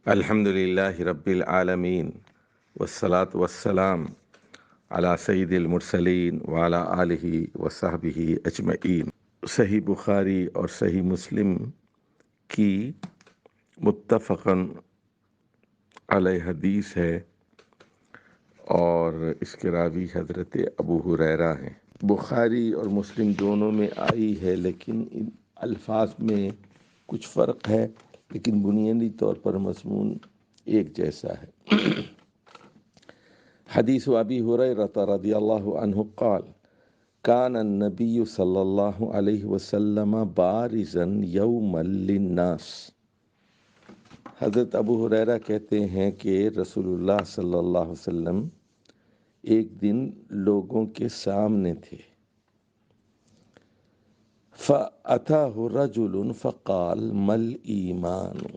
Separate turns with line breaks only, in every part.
الحمد للہ رب العالمین والصلاة والسلام علی سید المرسلین وعلی آلہ وصحبہ اجمعین۔ صحیح بخاری اور صحیح مسلم کی متفقاً علیہ حدیث ہے اور اس کے راوی حضرت ابو ہریرہ ہیں۔ بخاری اور مسلم دونوں میں آئی ہے، لیکن ان الفاظ میں کچھ فرق ہے، لیکن بنیادی طور پر مضمون ایک جیسا ہے۔ حدیث ابی ہریرہ رضی اللہ عنہ قال کان النبی صلی اللہ علیہ وسلم بارزا یوما للناس۔ حضرت ابو ہریرہ کہتے ہیں کہ رسول اللہ صلی اللہ علیہ وسلم ایک دن لوگوں کے سامنے تھے۔ فَأَتَاهُ رَجُلٌ فَقَالَ مَا الْإِيمَانُ۔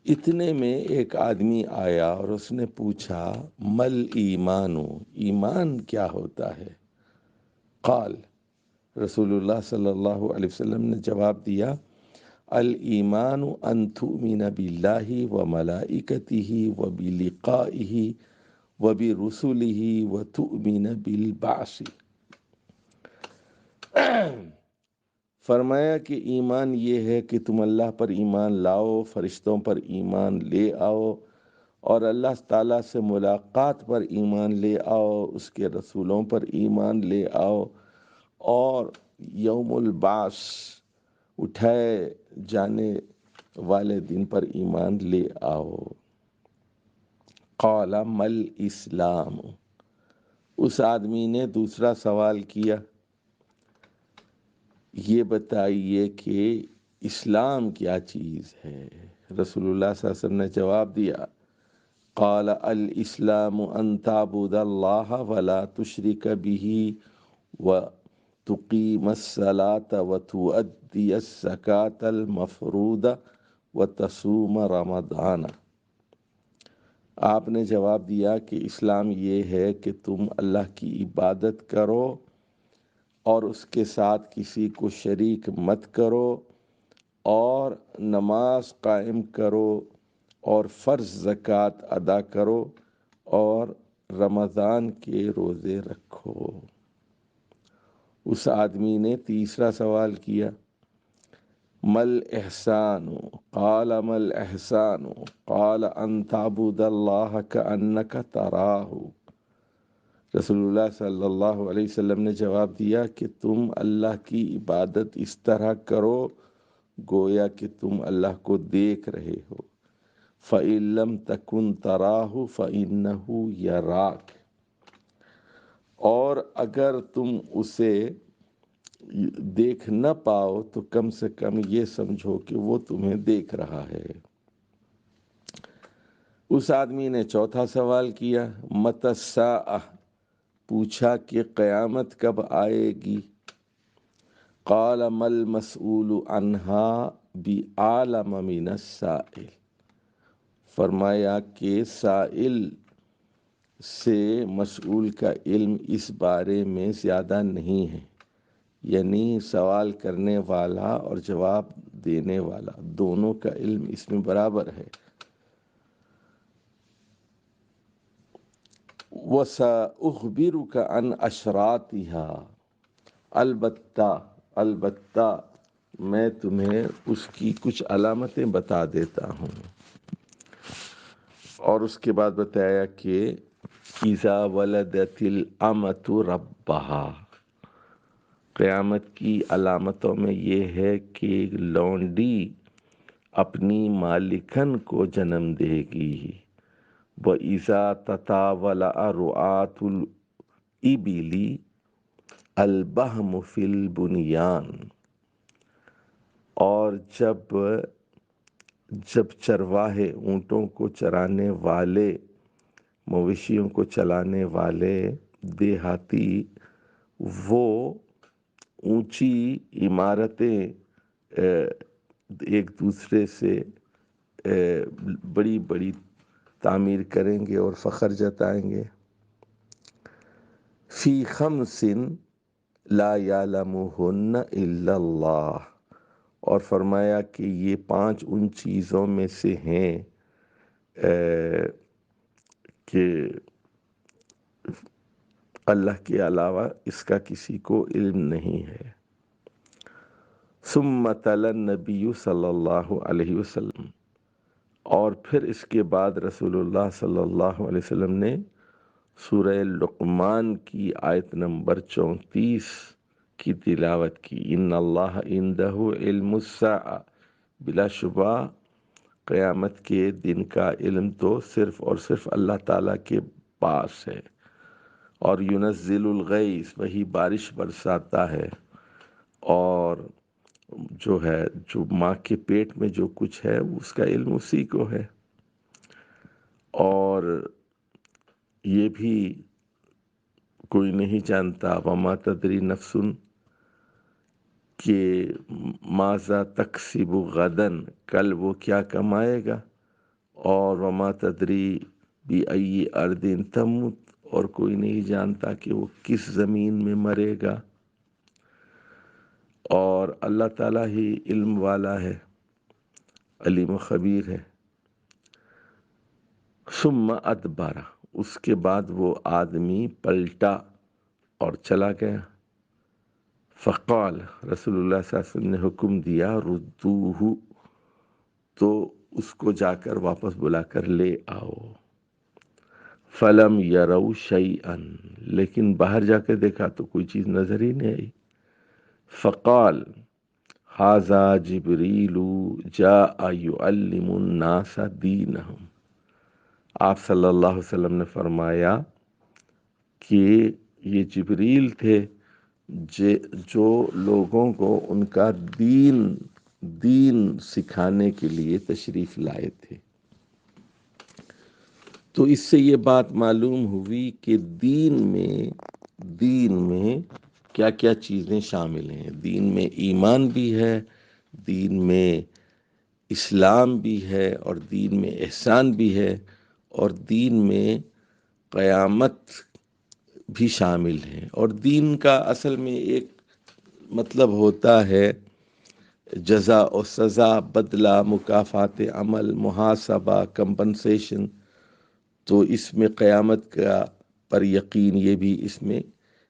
اتنے میں ایک آدمی آیا اور اس نے پوچھا مل ایمان، ایمان کیا ہوتا ہے؟ قال، رسول اللہ صلی اللہ علیہ وسلم نے جواب دیا الایمان ان تؤمن باللہ وملائکتہ وبلقائہ وبرسلہ وتؤمن بالبعث۔ فرمایا کہ ایمان یہ ہے کہ تم اللہ پر ایمان لاؤ، فرشتوں پر ایمان لے آؤ، اور اللہ تعالیٰ سے ملاقات پر ایمان لے آؤ، اس کے رسولوں پر ایمان لے آؤ، اور یوم البعث اٹھائے جانے والے دن پر ایمان لے آؤ۔ قال مل اسلام۔ اس آدمی نے دوسرا سوال کیا، یہ بتائیے کہ اسلام کیا چیز ہے؟ رسول اللہ صلی اللہ علیہ وسلم نے جواب دیا قال الاسلام ان تعبد اللہ ولا تشرک به وتقیم الصلاة وتؤدی الزکاة المفروضة وتصوم رمضان۔ آپ نے جواب دیا کہ اسلام یہ ہے کہ تم اللہ کی عبادت کرو اور اس کے ساتھ کسی کو شریک مت کرو، اور نماز قائم کرو، اور فرض زکوٰۃ ادا کرو، اور رمضان کے روزے رکھو۔ اس آدمی نے تیسرا سوال کیا مل احسان؟ قال مل احسان؟ قال ان تعبد اللہ کأنک تراہ۔ رسول اللہ صلی اللہ علیہ وسلم نے جواب دیا کہ تم اللہ کی عبادت اس طرح کرو گویا کہ تم اللہ کو دیکھ رہے ہو۔ فَإِن لَمْ تَكُنْ تَرَاهُ فَإِنَّهُ يَرَاكَ۔ اور اگر تم اسے دیکھ نہ پاؤ تو کم سے کم یہ سمجھو کہ وہ تمہیں دیکھ رہا ہے۔ اس آدمی نے چوتھا سوال کیا متی الساعہ؟ پوچھا کہ قیامت کب آئے گی؟ قال ما المسؤول عنها بعالم من السائل۔ فرمایا کہ سائل سے مسئول کا علم اس بارے میں زیادہ نہیں ہے، یعنی سوال کرنے والا اور جواب دینے والا دونوں کا علم اس میں برابر ہے۔ وَسَأُخْبِرُكَ عَنْ أَشْرَاطِهَا۔ البتہ میں تمہیں اس کی کچھ علامتیں بتا دیتا ہوں۔ اور اس کے بعد بتایا کہ اِذَا وَلَدَتِ الْأَمَةُ رَبَّهَا۔ قیامت کی علامتوں میں یہ ہے کہ لونڈی اپنی مالکن کو جنم دے گی۔ وَإِذَا تَطَاوَلَ رُعَاةُ الْإِبِلِ الْبَهْمُ فِي الْبُنْيَانِ۔ اور جب چرواہے اونٹوں کو چرانے والے، مویشیوں کو چلانے والے دیہاتی وہ اونچی عمارتیں ایک دوسرے سے بڑی بڑی تعمیر کریں گے اور فخر جتائیں گے۔ فی خمس لا یعلمہن الا اللہ۔ اور فرمایا کہ یہ 5 ان چیزوں میں سے ہیں کہ اللہ کے علاوہ اس کا کسی کو علم نہیں ہے۔ ثم تلا النبی صلی اللہ علیہ وسلم، اور پھر اس کے بعد رسول اللہ صلی اللہ علیہ وسلم نے سورہ لقمان کی آیت نمبر 34 کی تلاوت کی۔ ان اللہ عندہ علم الساعہ، بلا شبہ قیامت کے دن کا علم تو صرف اور صرف اللہ تعالیٰ کے پاس ہے، اور ینزل الغیث، وہی بارش برساتا ہے، اور جو ماں کے پیٹ میں جو کچھ ہے اس کا علم اسی کو ہے، اور یہ بھی کوئی نہیں جانتا وما تدری نفس کہ ماذا تکسب غدن، کل وہ کیا کمائے گا، اور وما تدری بأی ارض تموت، اور کوئی نہیں جانتا کہ وہ کس زمین میں مرے گا، اور اللہ تعالیٰ ہی علم والا ہے، علیم و خبیر ہے۔ ثم ادبر، اس کے بعد وہ آدمی پلٹا اور چلا گیا۔ فقال، رسول اللہ صلی اللہ علیہ وسلم نے حکم دیا، ردوہ، تو اس کو جا کر واپس بلا کر لے آؤ۔ فلم یروا شیئا، لیکن باہر جا کے دیکھا تو کوئی چیز نظر ہی نہیں آئی۔ فقال ھذا جبریل جاء یعلم الناس دینہم، آپ صلی اللہ علیہ وسلم نے فرمایا کہ یہ جبریل تھے جو لوگوں کو ان کا دین سکھانے کے لیے تشریف لائے تھے۔ تو اس سے یہ بات معلوم ہوئی کہ دین میں کیا کیا چیزیں شامل ہیں۔ دین میں ایمان بھی ہے، دین میں اسلام بھی ہے، اور دین میں احسان بھی ہے، اور دین میں قیامت بھی شامل ہے۔ اور دین کا اصل میں ایک مطلب ہوتا ہے جزا و سزا، بدلہ، مکافات عمل، محاسبہ، کمپنسیشن۔ تو اس میں قیامت کا پر یقین یہ بھی اس میں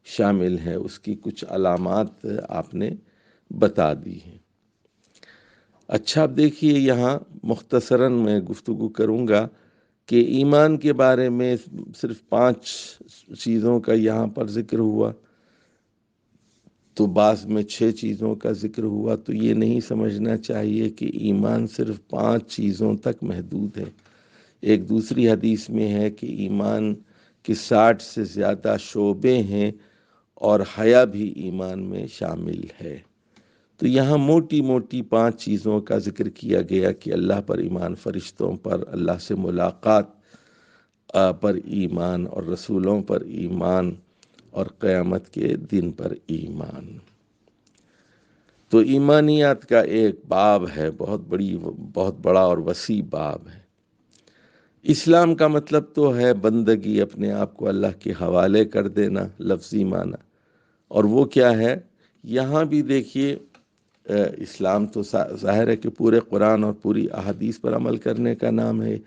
شامل ہے، اس کی کچھ علامات آپ نے بتا دی ہیں۔ اچھا، اب دیکھیے یہاں مختصراً میں گفتگو کروں گا کہ ایمان کے بارے میں صرف 5 چیزوں کا یہاں پر ذکر ہوا، تو بعض میں 6 چیزوں کا ذکر ہوا، تو یہ نہیں سمجھنا چاہیے کہ ایمان صرف 5 چیزوں تک محدود ہے۔ ایک دوسری حدیث میں ہے کہ ایمان کے 60 سے زیادہ شعبے ہیں، اور حیا بھی ایمان میں شامل ہے۔ تو یہاں موٹی موٹی 5 چیزوں کا ذکر کیا گیا کہ اللہ پر ایمان، فرشتوں پر، اللہ سے ملاقات پر ایمان، اور رسولوں پر ایمان، اور قیامت کے دن پر ایمان۔ تو ایمانیات کا ایک باب ہے، بہت بڑا اور وسیع باب ہے۔ اسلام کا مطلب تو ہے بندگی، اپنے آپ کو اللہ کے حوالے کر دینا، لفظی معنی۔ اور وہ کیا ہے؟ یہاں بھی دیکھیے اسلام تو ظاہر ہے کہ پورے قرآن اور پوری احادیث پر عمل کرنے کا نام ہے،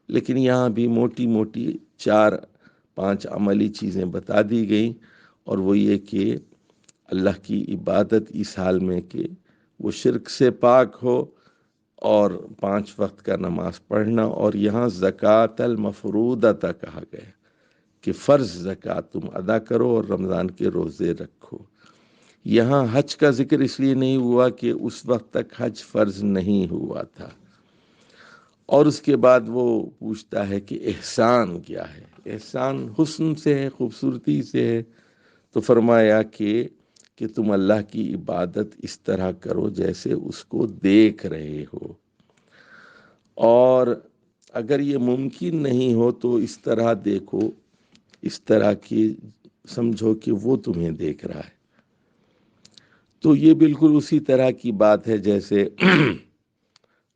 لیکن یہاں بھی موٹی موٹی 4-5 عملی چیزیں بتا دی گئیں، اور وہ یہ کہ اللہ کی عبادت اس حال میں کہ وہ شرک سے پاک ہو، اور 5 وقت کا نماز پڑھنا، اور یہاں زکوٰۃ المفروضہ کہا گیا کہ فرض زکوٰۃ تم ادا کرو اور رمضان کے روزے رکھو۔ یہاں حج کا ذکر اس لیے نہیں ہوا کہ اس وقت تک حج فرض نہیں ہوا تھا۔ اور اس کے بعد وہ پوچھتا ہے کہ احسان کیا ہے؟ احسان حسن سے ہے، خوبصورتی سے ہے۔ تو فرمایا کہ تم اللہ کی عبادت اس طرح کرو جیسے اس کو دیکھ رہے ہو، اور اگر یہ ممکن نہیں ہو تو اس طرح دیکھو، اس طرح کی سمجھو کہ وہ تمہیں دیکھ رہا ہے۔ تو یہ بالکل اسی طرح کی بات ہے جیسے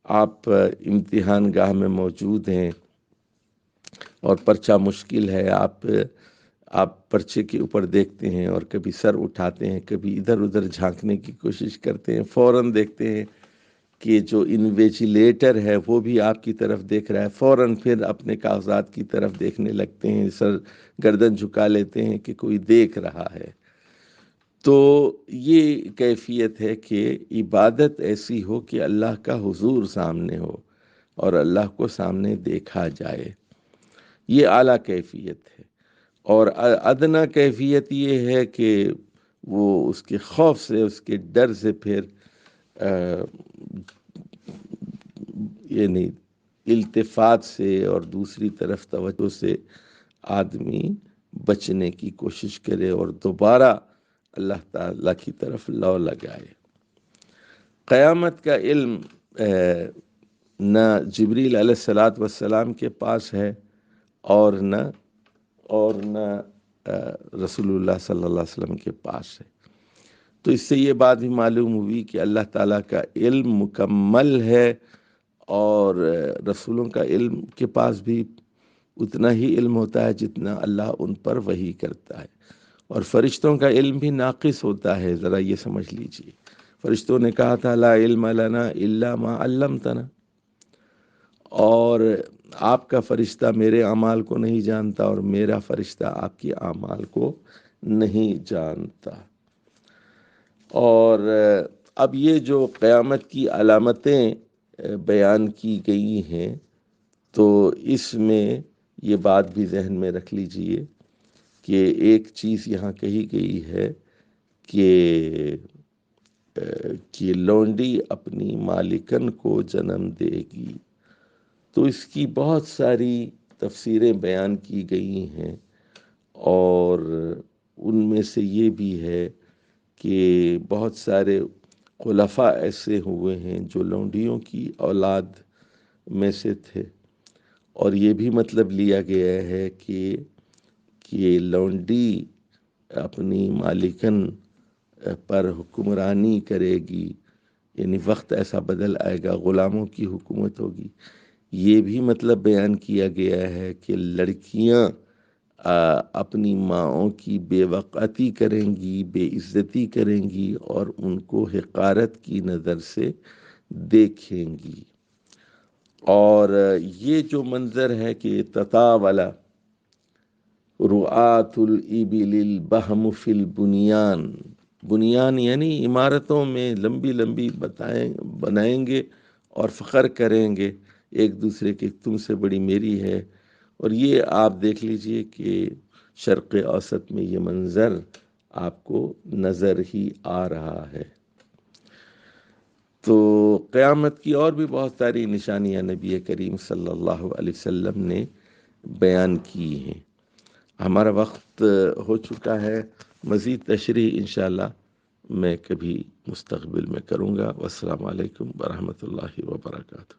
آپ امتحان گاہ میں موجود ہیں اور پرچہ مشکل ہے، آپ پرچے کے اوپر دیکھتے ہیں، اور کبھی سر اٹھاتے ہیں، کبھی ادھر ادھر جھانکنے کی کوشش کرتے ہیں، فوراً دیکھتے ہیں کہ جو انویجیلیٹر ہے وہ بھی آپ کی طرف دیکھ رہا ہے، فوراً پھر اپنے کاغذات کی طرف دیکھنے لگتے ہیں، سر گردن جھکا لیتے ہیں کہ کوئی دیکھ رہا ہے۔ تو یہ کیفیت ہے کہ عبادت ایسی ہو کہ اللہ کا حضور سامنے ہو اور اللہ کو سامنے دیکھا جائے، یہ اعلیٰ کیفیت ہے۔ اور ادنا کیفیت یہ ہے کہ وہ اس کے خوف سے، اس کے ڈر سے پھر یعنی التفات سے اور دوسری طرف توجہ سے آدمی بچنے کی کوشش کرے اور دوبارہ اللہ تعالیٰ کی طرف لو لگائے۔ قیامت کا علم نہ جبریل علیہ السلام کے پاس ہے اور نہ رسول اللہ صلی اللہ علیہ وسلم کے پاس ہے۔ تو اس سے یہ بات بھی معلوم ہوئی کہ اللہ تعالیٰ کا علم مکمل ہے، اور رسولوں کا علم کے پاس بھی اتنا ہی علم ہوتا ہے جتنا اللہ ان پر وحی کرتا ہے، اور فرشتوں کا علم بھی ناقص ہوتا ہے۔ ذرا یہ سمجھ لیجئے، فرشتوں نے کہا تھا لا علم لنا الا ما علمتنا، اور آپ کا فرشتہ میرے اعمال کو نہیں جانتا اور میرا فرشتہ آپ کے اعمال کو نہیں جانتا۔ اور اب یہ جو قیامت کی علامتیں بیان کی گئی ہیں، تو اس میں یہ بات بھی ذہن میں رکھ لیجئے کہ ایک چیز یہاں کہی گئی ہے کہ لونڈی اپنی مالکن کو جنم دے گی، تو اس کی بہت ساری تفسیریں بیان کی گئی ہیں، اور ان میں سے یہ بھی ہے کہ بہت سارے خلفاء ایسے ہوئے ہیں جو لونڈیوں کی اولاد میں سے تھے، اور یہ بھی مطلب لیا گیا ہے کہ لونڈی اپنی مالکن پر حکمرانی کرے گی، یعنی وقت ایسا بدل آئے گا غلاموں کی حکومت ہوگی۔ یہ بھی مطلب بیان کیا گیا ہے کہ لڑکیاں اپنی ماؤں کی بے وقعتی کریں گی، بے عزتی کریں گی، اور ان کو حقارت کی نظر سے دیکھیں گی۔ اور یہ جو منظر ہے کہ تطاول رعاة الابل البہم فی البنیان، بنیان یعنی عمارتوں میں لمبی لمبی بنائیں گے اور فخر کریں گے ایک دوسرے کے، تم سے بڑی میری ہے۔ اور یہ آپ دیکھ لیجئے کہ شرق اوسط میں یہ منظر آپ کو نظر ہی آ رہا ہے۔ تو قیامت کی اور بھی بہت ساری نشانیاں نبی کریم صلی اللہ علیہ وسلم نے بیان کی ہیں۔ ہمارا وقت ہو چکا ہے، مزید تشریح انشاءاللہ میں کبھی مستقبل میں کروں گا۔ والسلام علیکم ورحمۃ اللہ وبرکاتہ۔